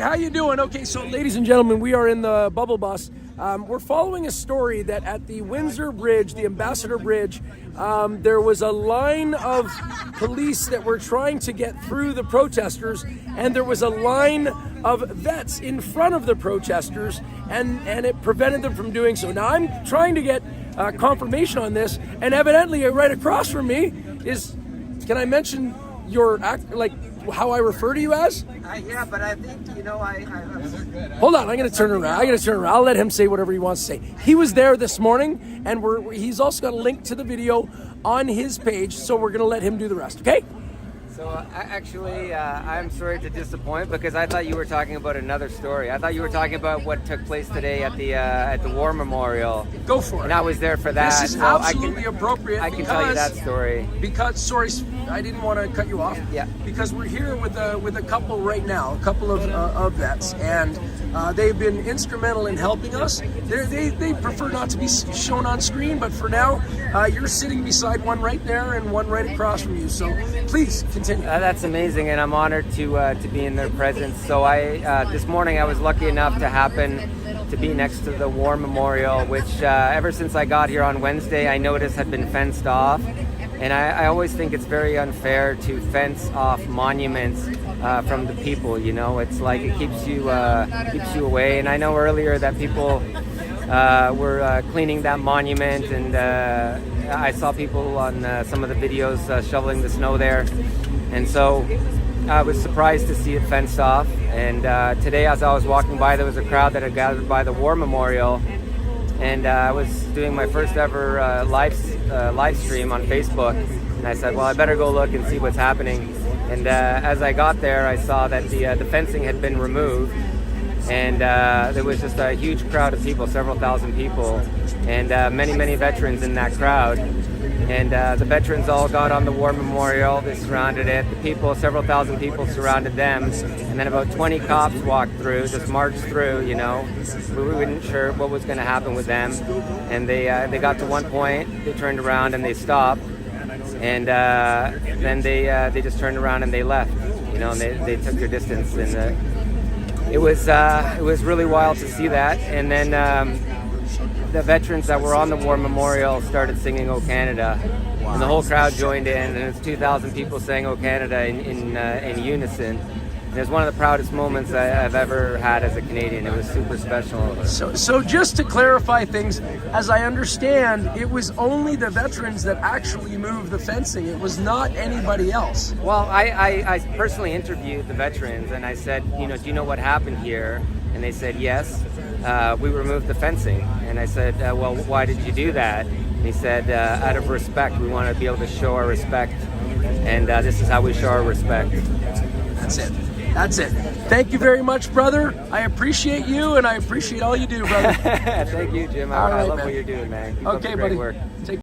how you doing? Okay, so ladies and gentlemen, we are in the bubble bus. We're following a story that at the Windsor Bridge, the Ambassador Bridge, there was a line of police that were trying to get through the protesters, and there was a line of vets in front of the protesters, and it prevented them from doing so. Now, I'm trying to get confirmation on this, and evidently right across from me is, can I mention your act, like how I refer to you as? Yeah, but I think, you know, Hold on, I'm going to turn around. I'll let him say whatever he wants to say. He was there this morning, and he's also got a link to the video on his page, so we're going to let him do the rest, okay? So actually, I'm sorry to disappoint, because I thought you were talking about another story. I thought you were talking about what took place today at the War Memorial. Go for it. And I was there for that. This is absolutely appropriate. I can tell you that story. Because, sorry, I didn't want to cut you off. Yeah. Because we're here with a couple right now, a couple of vets, and they've been instrumental in helping us. They prefer not to be shown on screen, but for now, you're sitting beside one right there and one right across from you. So please continue. That's amazing, and I'm honored to be in their presence. So this morning I was lucky enough to happen to be next to the War Memorial, which ever since I got here on Wednesday, I noticed had been fenced off. And I always think it's very unfair to fence off monuments from the people. You know, it's like it keeps you away. And I know earlier that people were cleaning that monument, and I saw people on some of the videos shoveling the snow there. And so I was surprised to see it fenced off. And today, as I was walking by, there was a crowd that had gathered by the War Memorial. And I was doing my first ever live stream on Facebook, and I said, well, I better go look and see what's happening. And as I got there, I saw that the fencing had been removed, and there was just a huge crowd of people, several thousand people, and many veterans in that crowd. And the veterans all got on the War Memorial. They surrounded it. The people, several thousand people, surrounded them. And then about 20 cops walked through, just marched through. You know, we weren't sure what was going to happen with them. And they got to one point. They turned around and they stopped. And then they just turned around and they left. You know, and they took their distance. And it was really wild to see that. And then the veterans that were on the War Memorial started singing "O Canada," and the whole crowd joined in, and it's 2,000 people saying "O Canada" in unison. And it was one of the proudest moments I've ever had as a Canadian. It was super special. So just to clarify things, as I understand, it was only the veterans that actually moved the fencing. It was not anybody else. Well, I personally interviewed the veterans, and I said, you know, do you know what happened here? And they said, yes, we removed the fencing. And I said, well, why did you do that? And he said, out of respect, we want to be able to show our respect. And this is how we show our respect. That's it. Thank you very much, brother. I appreciate you, and I appreciate all you do, brother. Thank you, Jim. I love what you're doing, man. Keep up the great work. Take